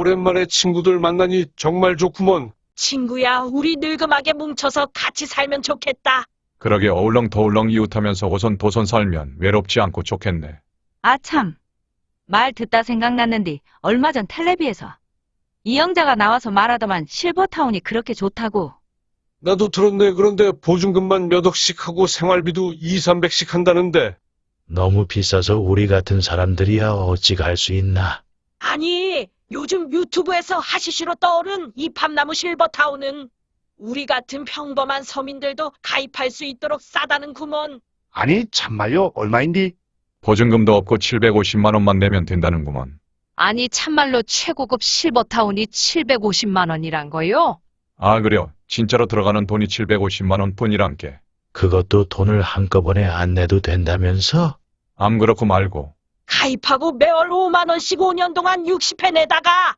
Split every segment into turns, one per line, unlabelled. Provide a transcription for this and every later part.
오랜만에 친구들 만나니 정말 좋구먼.
친구야, 우리 늙음하게 뭉쳐서 같이 살면 좋겠다.
그러게 어울렁더울렁 이웃하면서 오손도손 살면 외롭지 않고 좋겠네.
아 참. 말 듣다 생각났는데 얼마 전 텔레비에서 이영자가 나와서 말하더만 실버타운이 그렇게 좋다고.
나도 들었네. 그런데 보증금만 몇 억씩 하고 생활비도 2, 300씩 한다는데.
너무 비싸서 우리 같은 사람들이야 어찌 갈 수 있나.
아니, 요즘 유튜브에서 하시시로 떠오른 이 팝나무 실버타운은 우리 같은 평범한 서민들도 가입할 수 있도록 싸다는 구먼.
아니, 참말요? 얼마인디?
보증금도 없고 750만 원만 내면 된다는구먼.
아니 참말로 최고급 실버타운이 750만 원이란 거요?
아 그래요. 진짜로 들어가는 돈이 750만 원 뿐이란께.
그것도 돈을 한꺼번에 안 내도 된다면서?
암 그렇고 말고.
가입하고 매월 5만 원씩 5년 동안 60회 내다가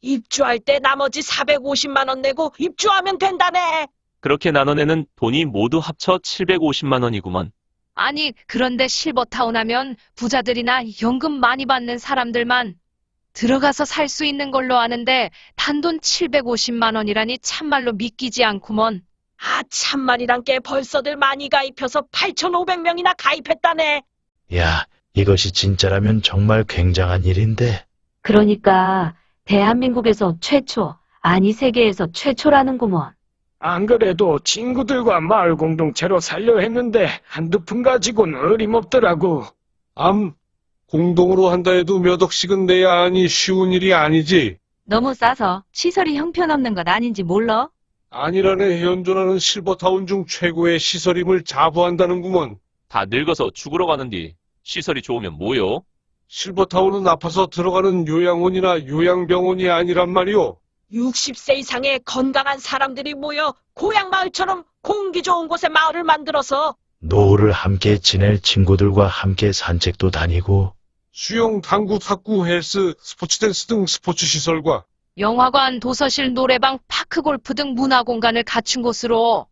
입주할 때 나머지 450만 원 내고 입주하면 된다네.
그렇게 나눠내는 돈이 모두 합쳐 750만 원이구먼.
아니 그런데 실버타운 하면 부자들이나 연금 많이 받는 사람들만 들어가서 살 수 있는 걸로 아는데 단돈 750만 원이라니 참말로 믿기지 않구먼.
아, 참말이란 게 벌써들 많이 가입해서 8,500명이나 가입했다네.
야, 이것이 진짜라면 정말 굉장한 일인데.
그러니까 대한민국에서 최초, 아니 세계에서 최초라는구먼.
안 그래도 친구들과 마을 공동체로 살려 했는데 한두 푼 가지고는 어림없더라고.
공동으로 한다 해도 몇 억씩은 내야 하니 쉬운 일이 아니지.
너무 싸서 시설이 형편없는 것 아닌지 몰라?
아니라네. 현존하는 실버타운 중 최고의 시설임을 자부한다는구먼.
다 늙어서 죽으러 가는디 시설이 좋으면 뭐요?
실버타운은 아파서 들어가는 요양원이나 요양병원이 아니란 말이오.
60세 이상의 건강한 사람들이 모여 고향마을처럼 공기 좋은 곳에 마을을 만들어서
노후를 함께 지낼 친구들과 함께 산책도 다니고.
수영, 당구, 탁구, 헬스, 스포츠 댄스 등 스포츠 시설과
영화관, 도서실, 노래방, 파크 골프 등 문화 공간을 갖춘 곳으로.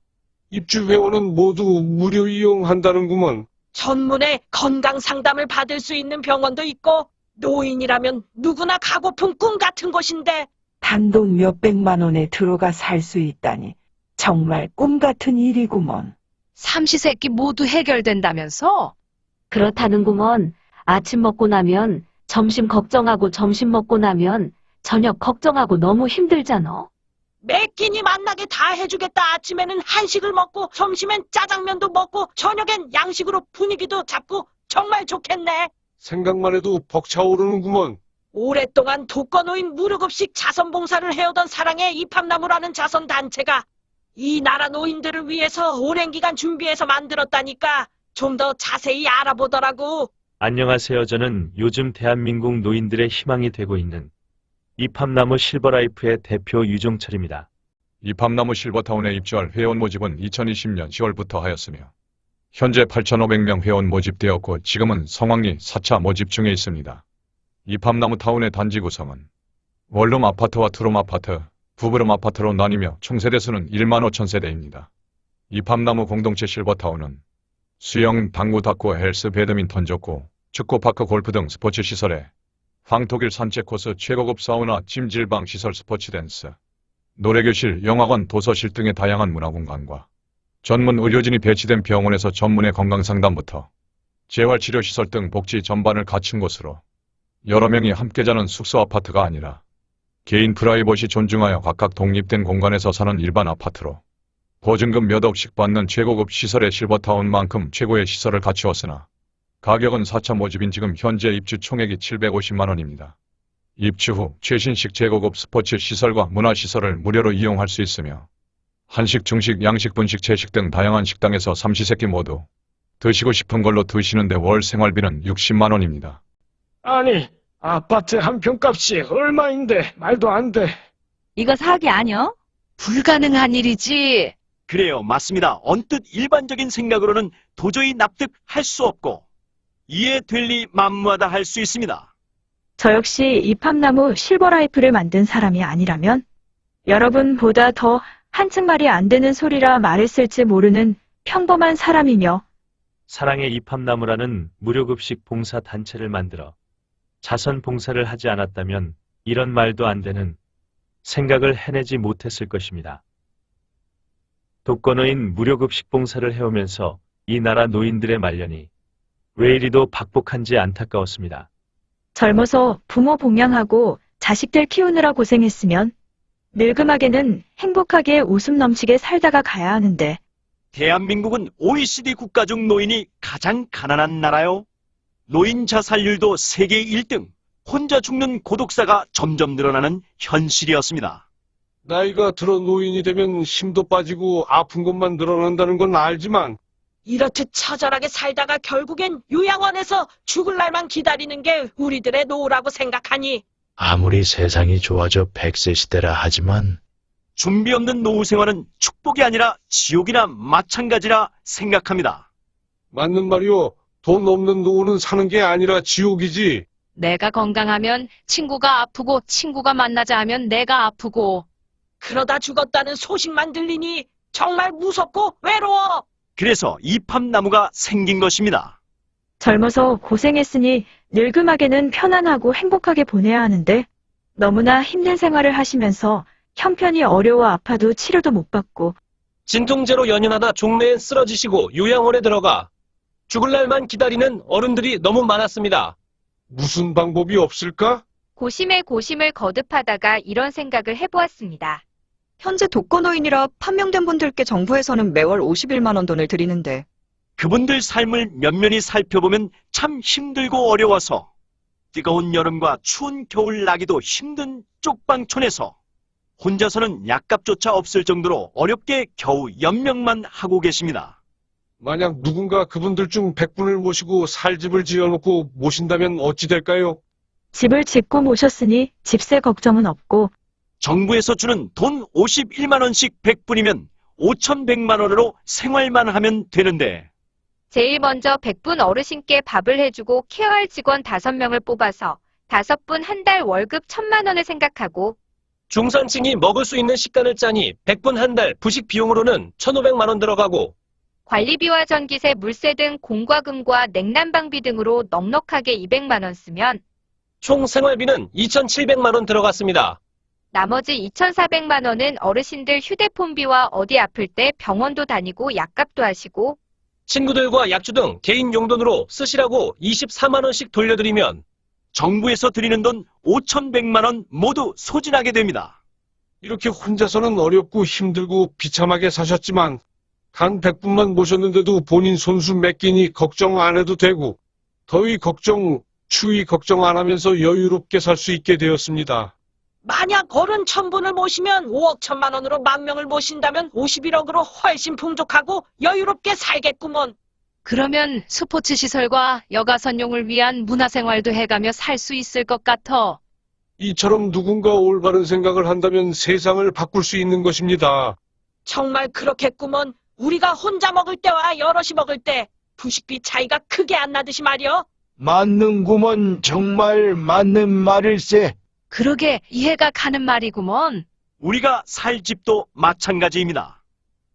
입주 회원은 모두 무료 이용한다는구먼.
전문의 건강 상담을 받을 수 있는 병원도 있고 노인이라면 누구나 가고픈 꿈 같은 곳인데
단돈 몇백만 원에 들어가 살 수 있다니 정말 꿈 같은 일이구먼.
삼시세끼 모두 해결된다면서?
그렇다는구먼. 아침 먹고 나면 점심 걱정하고 점심 먹고 나면 저녁 걱정하고 너무 힘들잖아.
매 끼니 만나게 다 해주겠다. 아침에는 한식을 먹고 점심엔 짜장면도 먹고 저녁엔 양식으로 분위기도 잡고 정말 좋겠네.
생각만 해도 벅차오르는구먼.
오랫동안 독거노인 무료급식 자선봉사를 해오던 사랑의 이팝나무라는 자선단체가 이 나라 노인들을 위해서 오랜 기간 준비해서 만들었다니까 좀 더 자세히 알아보더라고.
안녕하세요. 저는 요즘 대한민국 노인들의 희망이 되고 있는 이팝나무 실버라이프의 대표 유종철입니다.
이팝나무 실버타운에 입주할 회원 모집은 2020년 10월부터 하였으며 현재 8,500명 회원 모집되었고 지금은 성황리 4차 모집 중에 있습니다. 이팝나무 타운의 단지 구성은 원룸 아파트와 투룸 아파트, 부부룸 아파트로 나뉘며 총 세대수는 1만 5천 세대입니다. 이팝나무 공동체 실버타운은 수영, 당구, 탁구, 헬스, 배드민턴 족구, 축구파크, 골프 등 스포츠 시설에 황토길 산책 코스, 최고급 사우나, 찜질방 시설, 스포츠 댄스, 노래교실, 영화관, 도서실 등의 다양한 문화공간과 전문 의료진이 배치된 병원에서 전문의 건강상담부터 재활치료시설 등 복지 전반을 갖춘 곳으로 여러 명이 함께 자는 숙소 아파트가 아니라 개인 프라이버시 존중하여 각각 독립된 공간에서 사는 일반 아파트로 보증금 몇 억씩 받는 최고급 시설의 실버타운만큼 최고의 시설을 갖추었으나 가격은 4차 모집인 지금 현재 입주 총액이 750만 원입니다. 입주 후 최신식 최고급 스포츠 시설과 문화시설을 무료로 이용할 수 있으며 한식, 중식, 양식, 분식, 채식 등 다양한 식당에서 삼시세끼 모두 드시고 싶은 걸로 드시는데 월 생활비는 60만 원입니다.
아니, 아파트 한 평값이 얼마인데 말도 안 돼.
이거 사기 아니여? 불가능한 일이지.
그래요, 맞습니다. 언뜻 일반적인 생각으로는 도저히 납득할 수 없고 이해될 리 만무하다 할 수 있습니다.
저 역시 이팝나무 실버라이프를 만든 사람이 아니라면 여러분보다 더 한층 말이 안 되는 소리라 말했을지 모르는 평범한 사람이며
사랑의 이팝나무라는 무료급식 봉사단체를 만들어 자선 봉사를 하지 않았다면 이런 말도 안 되는 생각을 해내지 못했을 것입니다. 독거노인 무료급식 봉사를 해오면서 이 나라 노인들의 말년이 왜 이리도 박복한지 안타까웠습니다.
젊어서 부모 봉양하고 자식들 키우느라 고생했으면 늙음하게는 행복하게 웃음 넘치게 살다가 가야 하는데
대한민국은 OECD 국가 중 노인이 가장 가난한 나라요. 노인 자살률도 세계 1등, 혼자 죽는 고독사가 점점 늘어나는 현실이었습니다.
나이가 들어 노인이 되면 힘도 빠지고 아픈 것만 늘어난다는 건 알지만
이렇듯 처절하게 살다가 결국엔 요양원에서 죽을 날만 기다리는 게 우리들의 노후라고 생각하니
아무리 세상이 좋아져 100세 시대라 하지만
준비 없는 노후 생활은 축복이 아니라 지옥이나 마찬가지라 생각합니다.
맞는 말이요. 돈 없는 노후는 사는 게 아니라 지옥이지.
내가 건강하면 친구가 아프고 친구가 만나자 하면 내가 아프고
그러다 죽었다는 소식만 들리니 정말 무섭고 외로워.
그래서 이팝나무가 생긴 것입니다.
젊어서 고생했으니 늙음하게는 편안하고 행복하게 보내야 하는데 너무나 힘든 생활을 하시면서 형편이 어려워 아파도 치료도 못 받고
진통제로 연연하다 종래엔 쓰러지시고 요양원에 들어가 죽을 날만 기다리는 어른들이 너무 많았습니다.
무슨 방법이 없을까?
고심에 고심을 거듭하다가 이런 생각을 해보았습니다.
현재 독거노인이라 판명된 분들께 정부에서는 매월 51만 원 돈을 드리는데
그분들 삶을 면면히 살펴보면 참 힘들고 어려워서 뜨거운 여름과 추운 겨울 나기도 힘든 쪽방촌에서 혼자서는 약값조차 없을 정도로 어렵게 겨우 연명만 하고 계십니다.
만약 누군가 그분들 중 100분을 모시고 살 집을 지어놓고 모신다면 어찌 될까요?
집을 짓고 모셨으니 집세 걱정은 없고
정부에서 주는 돈 51만 원씩 100분이면 5,100만 원으로 생활만 하면 되는데
제일 먼저 100분 어르신께 밥을 해주고 케어할 직원 5명을 뽑아서 5분 한 달 월급 1,000만 원을 생각하고
중산층이 먹을 수 있는 식단을 짜니 100분 한 달 부식 비용으로는 1,500만 원 들어가고
관리비와 전기세, 물세 등 공과금과 냉난방비 등으로 넉넉하게 200만 원 쓰면
총 생활비는 2,700만 원 들어갔습니다.
나머지 2,400만 원은 어르신들 휴대폰비와 어디 아플 때 병원도 다니고 약값도 하시고
친구들과 약주 등 개인 용돈으로 쓰시라고 24만 원씩 돌려드리면
정부에서 드리는 돈 5,100만 원 모두 소진하게 됩니다.
이렇게 혼자서는 어렵고 힘들고 비참하게 사셨지만 단 100분만 모셨는데도 본인 손수 몇 끼니 걱정 안 해도 되고 더위 걱정, 추위 걱정 안 하면서 여유롭게 살 수 있게 되었습니다.
만약 어른 1,000분을 모시면 5억 1,000만 원으로 10,000명을 모신다면 51억으로 훨씬 풍족하고 여유롭게 살겠구먼.
그러면 스포츠 시설과 여가 선용을 위한 문화생활도 해가며 살 수 있을 것 같아.
이처럼 누군가 올바른 생각을 한다면 세상을 바꿀 수 있는 것입니다.
정말 그렇겠구먼. 우리가 혼자 먹을 때와 여럿이 먹을 때 부식비 차이가 크게 안 나듯이 말이여.
맞는구먼. 정말 맞는 말일세.
그러게 이해가 가는 말이구먼.
우리가 살 집도 마찬가지입니다.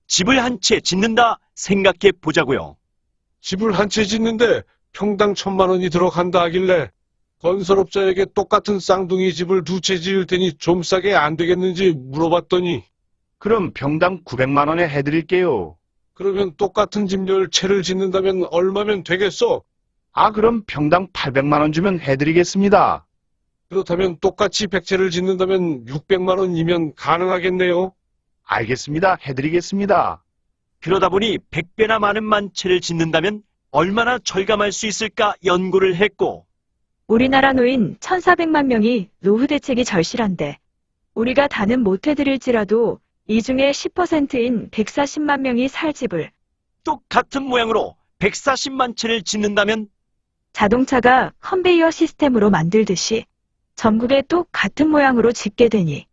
집을 한 채 짓는다 생각해 보자고요.
집을 한 채 짓는데 평당 1,000만 원이 들어간다 하길래 건설업자에게 똑같은 쌍둥이 집을 2채 지을 테니 좀 싸게 안 되겠는지 물어봤더니
그럼 평당 900만 원에 해드릴게요.
그러면 똑같은 집 10채를 짓는다면 얼마면 되겠어?
아, 그럼 평당 800만 원 주면 해드리겠습니다.
그렇다면 똑같이 100채를 짓는다면 600만 원이면 가능하겠네요.
알겠습니다. 해드리겠습니다.
그러다 보니 100배나 많은 만채를 짓는다면 얼마나 절감할 수 있을까 연구를 했고
우리나라 노인 1,400만 명이 노후 대책이 절실한데 우리가 다는 못 해드릴지라도 이 중에 10%인 140만 명이 살 집을
똑같은 모양으로 140만 채를 짓는다면
자동차가 컨베이어 시스템으로 만들듯이 전국에 똑같은 모양으로 짓게 되니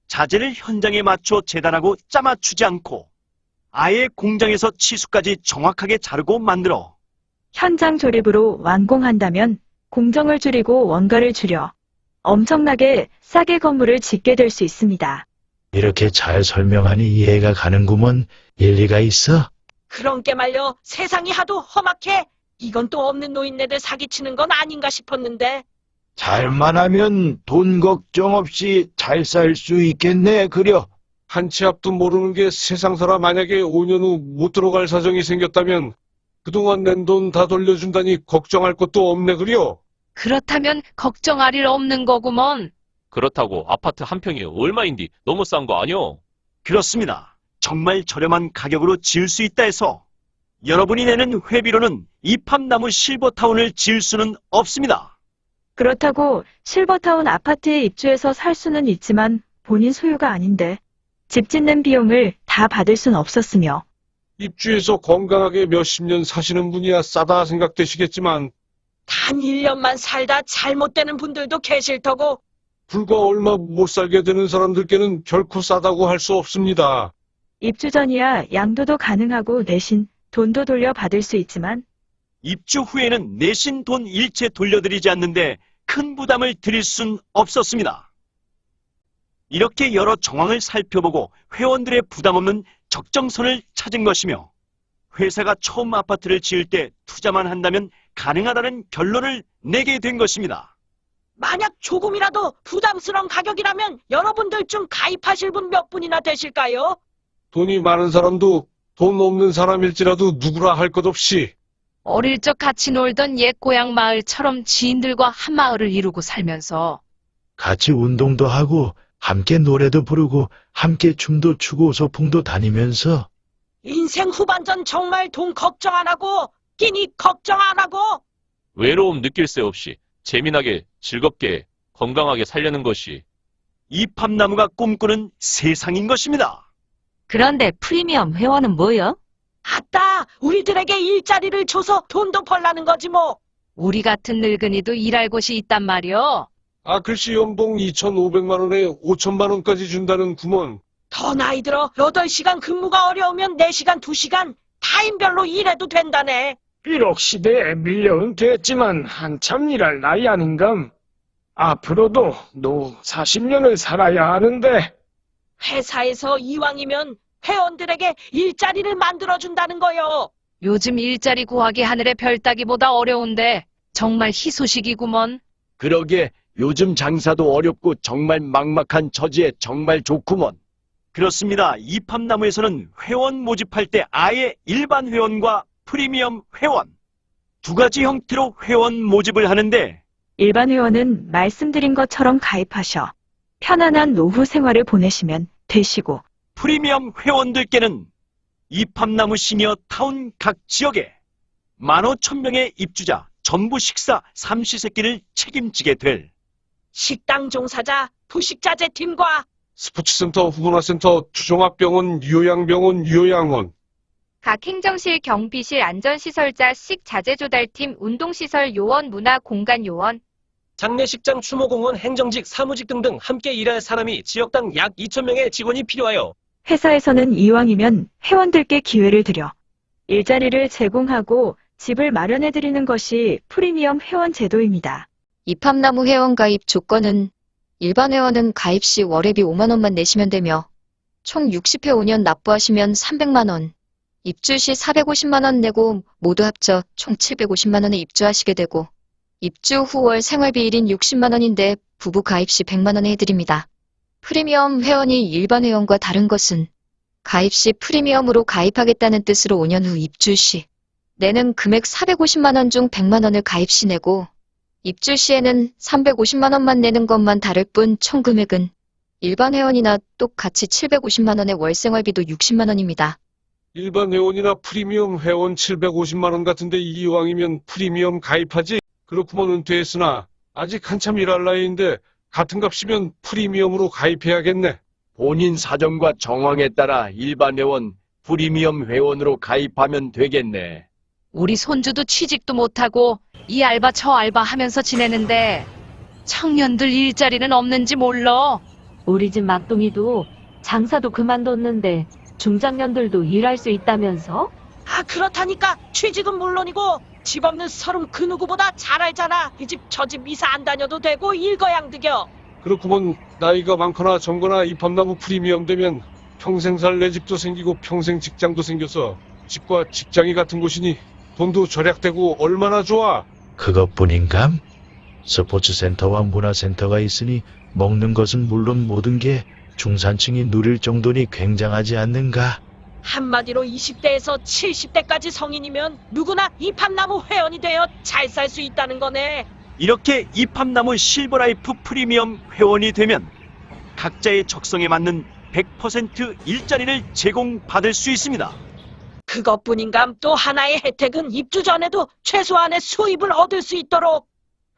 자재를 현장에 맞춰 재단하고 짜맞추지 않고 아예 공장에서 치수까지 정확하게 자르고 만들어
현장 조립으로 완공한다면 공정을 줄이고 원가를 줄여 엄청나게 싸게 건물을 짓게 될 수 있습니다.
이렇게 잘 설명하니 이해가 가는구먼. 일리가 있어?
그런 게 말려 세상이 하도 험악해. 이건 또 없는 노인네들 사기치는 건 아닌가 싶었는데.
잘만 하면 돈 걱정 없이 잘 살 수 있겠네, 그려.
한 치 앞도 모르는 게 세상사라. 만약에 5년 후 못 들어갈 사정이 생겼다면 그동안 낸 돈 다 돌려준다니 걱정할 것도 없네 그려.
그렇다면 걱정할 일 없는 거구먼.
그렇다고 아파트 한 평이 얼마인디 너무 싼 거 아니오?
그렇습니다. 정말 저렴한 가격으로 지을 수 있다 해서 여러분이 내는 회비로는 이팝나무 실버타운을 지을 수는 없습니다.
그렇다고 실버타운 아파트에 입주해서 살 수는 있지만 본인 소유가 아닌데 집 짓는 비용을 다 받을 순 없었으며
입주해서 건강하게 몇십 년 사시는 분이야 싸다 생각되시겠지만
단 1년만 살다 잘못되는 분들도 계실 터고
불과 얼마 못 살게 되는 사람들께는 결코 싸다고 할 수 없습니다.
입주 전이야 양도도 가능하고 대신 돈도 돌려 받을 수 있지만
입주 후에는 내신 돈 일체 돌려드리지 않는데 큰 부담을 드릴 순 없었습니다. 이렇게 여러 정황을 살펴보고 회원들의 부담 없는 적정선을 찾은 것이며 회사가 처음 아파트를 지을 때 투자만 한다면 가능하다는 결론을 내게 된 것입니다.
만약 조금이라도 부담스러운 가격이라면 여러분들 중 가입하실 분 몇 분이나 되실까요?
돈이 많은 사람도 돈 없는 사람일지라도 누구라 할 것 없이
어릴 적 같이 놀던 옛 고향 마을처럼 지인들과 한 마을을 이루고 살면서
같이 운동도 하고 함께 노래도 부르고 함께 춤도 추고 소풍도 다니면서
인생 후반전 정말 돈 걱정 안 하고 끼니 걱정 안 하고
외로움 느낄 새 없이 재미나게 즐겁게 건강하게 살려는 것이
이팝나무가 꿈꾸는 세상인 것입니다.
그런데 프리미엄 회원은 뭐요?
아따 우리들에게 일자리를 줘서 돈도 벌라는 거지 뭐.
우리 같은 늙은이도 일할 곳이 있단 말이오.
아 글씨 연봉 2,500만 원에 5천만 원까지 준다는 구먼.
더 나이 들어 8시간 근무가 어려우면 4시간 2시간 타임별로 일해도 된다네.
비록 시대에 밀려 은퇴했지만 한참 일할 나이 아닌감. 앞으로도 노 40년을 살아야 하는데
회사에서 이왕이면 회원들에게 일자리를 만들어준다는 거요.
요즘 일자리 구하기 하늘의 별 따기보다 어려운데 정말 희소식이구먼.
그러게 요즘 장사도 어렵고 정말 막막한 처지에 정말 좋구먼. 그렇습니다. 이팝나무에서는 회원 모집할 때 아예 일반 회원과 프리미엄 회원 두 가지 형태로 회원 모집을 하는데
일반 회원은 말씀드린 것처럼 가입하셔 편안한 노후 생활을 보내시면 되시고
프리미엄 회원들께는 이팝나무 시니어 타운 각 지역에 15,000명의 입주자 전부 식사 삼시세끼를 책임지게 될
식당 종사자, 부식자재팀과
스포츠센터, 후문화센터, 주종합병원, 요양병원, 요양원.
각 행정실, 경비실, 안전시설자, 식자재조달팀, 운동시설 요원, 문화공간요원,
장례식장, 추모공원, 행정직, 사무직 등등 함께 일할 사람이 지역당 약 2,000명의 직원이 필요하여
회사에서는 이왕이면 회원들께 기회를 드려 일자리를 제공하고 집을 마련해드리는 것이 프리미엄 회원 제도입니다.
이팝나무 회원 가입 조건은 일반 회원은 가입 시 월회비 5만 원만 내시면 되며 총 60회 5년 납부하시면 300만 원, 입주 시 450만 원 내고 모두 합쳐 총 750만 원에 입주하시게 되고 입주 후 월 생활비 1인 60만 원인데 부부 가입 시 100만 원에 해드립니다. 프리미엄 회원이 일반 회원과 다른 것은 가입 시 프리미엄으로 가입하겠다는 뜻으로 5년 후 입주 시 내는 금액 450만 원 중 100만 원을 가입 시 내고 입주 시에는 350만 원만 내는 것만 다를 뿐 총 금액은 일반 회원이나 똑같이 750만 원의 월 생활비도 60만 원입니다.
일반 회원이나 프리미엄 회원 750만 원 같은데 이왕이면 프리미엄 가입하지. 그렇구먼 은퇴했으나 아직 한참 일할 나이인데 같은 값이면 프리미엄으로 가입해야겠네.
본인 사정과 정황에 따라 일반 회원, 프리미엄 회원으로 가입하면 되겠네.
우리 손주도 취직도 못하고 이 알바 저 알바 하면서 지내는데 청년들 일자리는 없는지 몰라.
우리 집 막둥이도 장사도 그만뒀는데 중장년들도 일할 수 있다면서?
아 그렇다니까 취직은 물론이고 집 없는 서름 그 누구보다 잘 알잖아. 이 집 저 집 이사 안 다녀도 되고 일거양득여.
그렇구먼 나이가 많거나 적거나 이팝나무 프리미엄 되면 평생 살 내 집도 생기고 평생 직장도 생겨서 집과 직장이 같은 곳이니 돈도 절약되고 얼마나 좋아.
그것뿐인감? 스포츠센터와 문화센터가 있으니 먹는 것은 물론 모든 게 중산층이 누릴 정도니 굉장하지 않는가?
한마디로 20대에서 70대까지 성인이면 누구나 이팝나무 회원이 되어 잘 살 수 있다는 거네.
이렇게 이팝나무 실버라이프 프리미엄 회원이 되면 각자의 적성에 맞는 100% 일자리를 제공받을 수 있습니다.
그것뿐인가 또 하나의 혜택은 입주 전에도 최소한의 수입을 얻을 수 있도록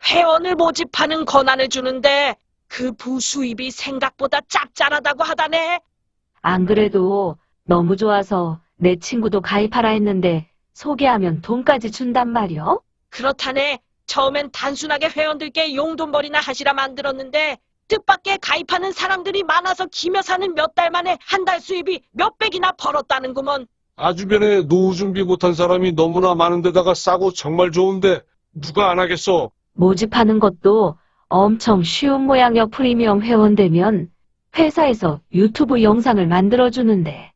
회원을 모집하는 권한을 주는데 그 부수입이 생각보다 짭짤하다고 하다네.
안 그래도 너무 좋아서 내 친구도 가입하라 했는데 소개하면 돈까지 준단 말이여?
그렇다네. 처음엔 단순하게 회원들께 용돈벌이나 하시라 만들었는데 뜻밖의 가입하는 사람들이 많아서 김여사는 몇 달 만에 한 달 수입이 몇백이나 벌었다는구먼.
아주변에 노후 준비 못한 사람이 너무나 많은데다가 싸고 정말 좋은데 누가 안 하겠어?
모집하는 것도 엄청 쉬운 모양이여. 프리미엄 회원 되면 회사에서 유튜브 영상을 만들어주는데.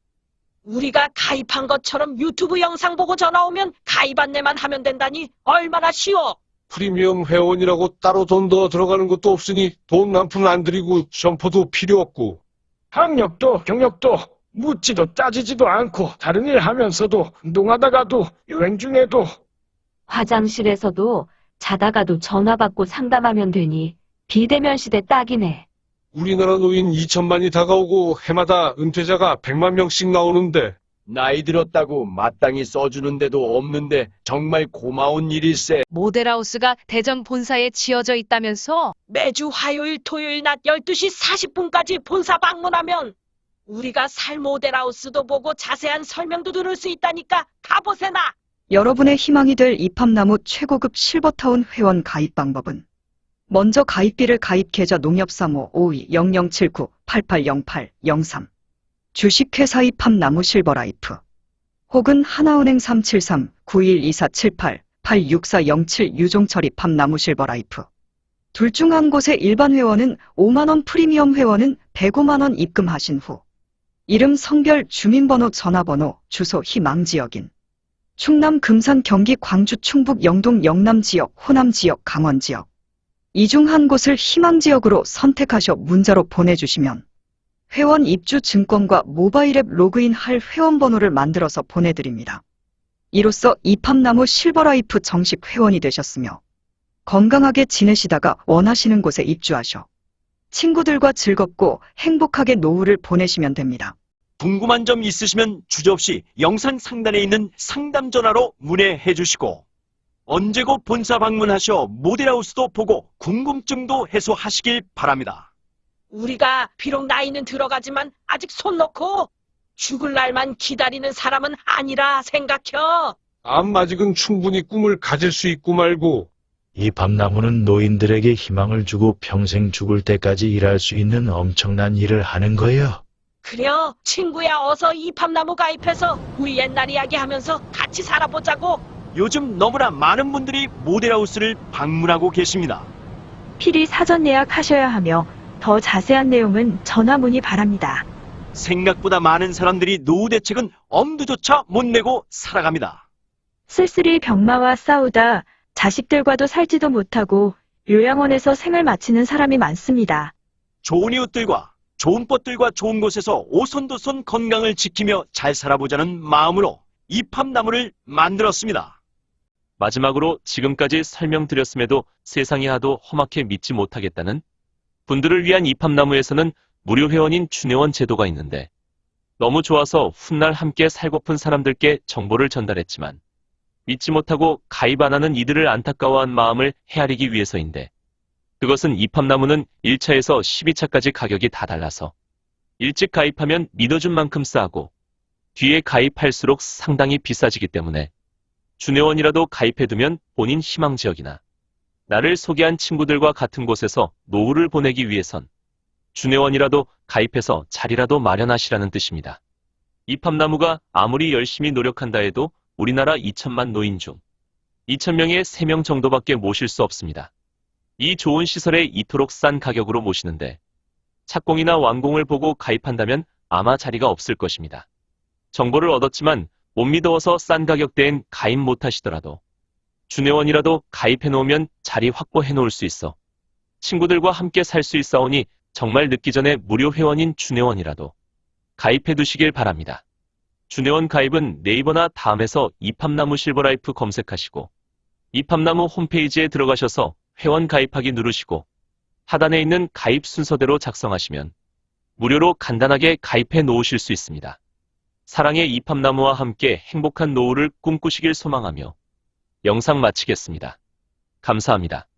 우리가 가입한 것처럼 유튜브 영상 보고 전화 오면 가입 안내만 하면 된다니 얼마나 쉬워.
프리미엄 회원이라고 따로 돈 더 들어가는 것도 없으니 돈 한 푼 안 들이고 점포도 필요 없고.
학력도 경력도 묻지도 따지지도 않고 다른 일 하면서도 운동하다가도 여행 중에도
화장실에서도 자다가도 전화 받고 상담하면 되니 비대면 시대 딱이네.
우리나라 노인 2천만이 다가오고 해마다 은퇴자가 100만 명씩 나오는데
나이 들었다고 마땅히 써주는데도 없는데 정말 고마운 일일세.
모델하우스가 대전 본사에 지어져 있다면서?
매주 화요일 토요일 낮 12시 40분까지 본사 방문하면 우리가 살 모델하우스도 보고 자세한 설명도 들을 수 있다니까 가보세나.
여러분의 희망이 될 이팝나무 최고급 실버타운 회원 가입 방법은 먼저 가입비를 가입 계좌 농협35 52-0079-8808-03 주식회사 이팝나무 실버라이프 혹은 하나은행 373-912478-86407 유종철 이팝나무 실버라이프 둘 중 한 곳의 일반 회원은 5만원, 프리미엄 회원은 105만원 입금하신 후 이름, 성별, 주민번호, 전화번호, 주소 희망지역인 충남, 금산, 경기, 광주, 충북, 영동, 영남지역, 호남지역, 강원지역 이 중 한 곳을 희망지역으로 선택하셔 문자로 보내주시면 회원 입주 증권과 모바일 앱 로그인할 회원번호를 만들어서 보내드립니다. 이로써 이팝나무 실버라이프 정식 회원이 되셨으며 건강하게 지내시다가 원하시는 곳에 입주하셔 친구들과 즐겁고 행복하게 노후를 보내시면 됩니다.
궁금한 점 있으시면 주저없이 영상 상단에 있는 상담 전화로 문의해 주시고 언제고 본사 방문하셔 모델하우스도 보고 궁금증도 해소하시길 바랍니다.
우리가 비록 나이는 들어가지만 아직 손 놓고 죽을 날만 기다리는 사람은 아니라 생각혀.
아직은 충분히 꿈을 가질 수 있고 말고.
이 밤나무는 노인들에게 희망을 주고 평생 죽을 때까지 일할 수 있는 엄청난 일을 하는 거예요.
그래요. 친구야 어서 이팝나무 가입해서 우리 옛날 이야기 하면서 같이 살아보자고.
요즘 너무나 많은 분들이 모델하우스를 방문하고 계십니다.
필히 사전 예약하셔야 하며 더 자세한 내용은 전화 문의 바랍니다.
생각보다 많은 사람들이 노후 대책은 엄두조차 못 내고 살아갑니다.
쓸쓸히 병마와 싸우다 자식들과도 살지도 못하고 요양원에서 생을 마치는 사람이 많습니다.
좋은 이웃들과 좋은 벗들과 좋은 곳에서 오손도손 건강을 지키며 잘 살아보자는 마음으로 이팝나무를 만들었습니다.
마지막으로 지금까지 설명드렸음에도 세상이 하도 험악해 믿지 못하겠다는 분들을 위한 이팝나무에서는 무료 회원인 준회원 제도가 있는데 너무 좋아서 훗날 함께 살고픈 사람들께 정보를 전달했지만 믿지 못하고 가입 안 하는 이들을 안타까워한 마음을 헤아리기 위해서인데 그것은 이팝나무는 1차에서 12차까지 가격이 다 달라서 일찍 가입하면 믿어준 만큼 싸고 뒤에 가입할수록 상당히 비싸지기 때문에 준회원이라도 가입해두면 본인 희망지역이나 나를 소개한 친구들과 같은 곳에서 노후를 보내기 위해선 준회원이라도 가입해서 자리라도 마련하시라는 뜻입니다. 이팝나무가 아무리 열심히 노력한다 해도 우리나라 2천만 노인 중 2천명에 3명 정도밖에 모실 수 없습니다. 이 좋은 시설에 이토록 싼 가격으로 모시는데 착공이나 완공을 보고 가입한다면 아마 자리가 없을 것입니다. 정보를 얻었지만 못 믿어서 싼 가격대엔 가입 못하시더라도 준회원이라도 가입해 놓으면 자리 확보해 놓을 수 있어. 친구들과 함께 살 수 있사오니 정말 늦기 전에 무료 회원인 준회원이라도 가입해 두시길 바랍니다. 준회원 가입은 네이버나 다음에서 이팝나무 실버라이프 검색하시고 이팝나무 홈페이지에 들어가셔서 회원 가입하기 누르시고 하단에 있는 가입 순서대로 작성하시면 무료로 간단하게 가입해 놓으실 수 있습니다. 사랑의 이팝나무와 함께 행복한 노후를 꿈꾸시길 소망하며 영상 마치겠습니다. 감사합니다.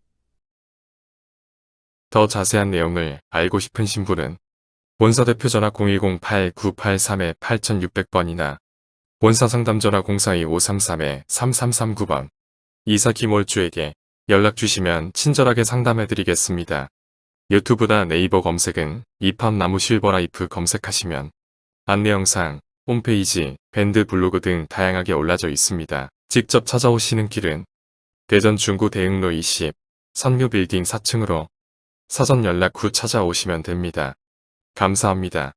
더 자세한 내용을 알고 싶으신 분은 본사 대표 전화 010-8983-8600번이나 본사 상담 전화 042-533-3339번 이사 김월주에게 연락 주시면 친절하게 상담해 드리겠습니다. 유튜브나 네이버 검색은 이팝나무 실버라이프 검색하시면 안내 영상, 홈페이지, 밴드 블로그 등 다양하게 올라져 있습니다. 직접 찾아오시는 길은 대전 중구 대흥로 20, 선묘 빌딩 4층으로 사전 연락 후 찾아오시면 됩니다. 감사합니다.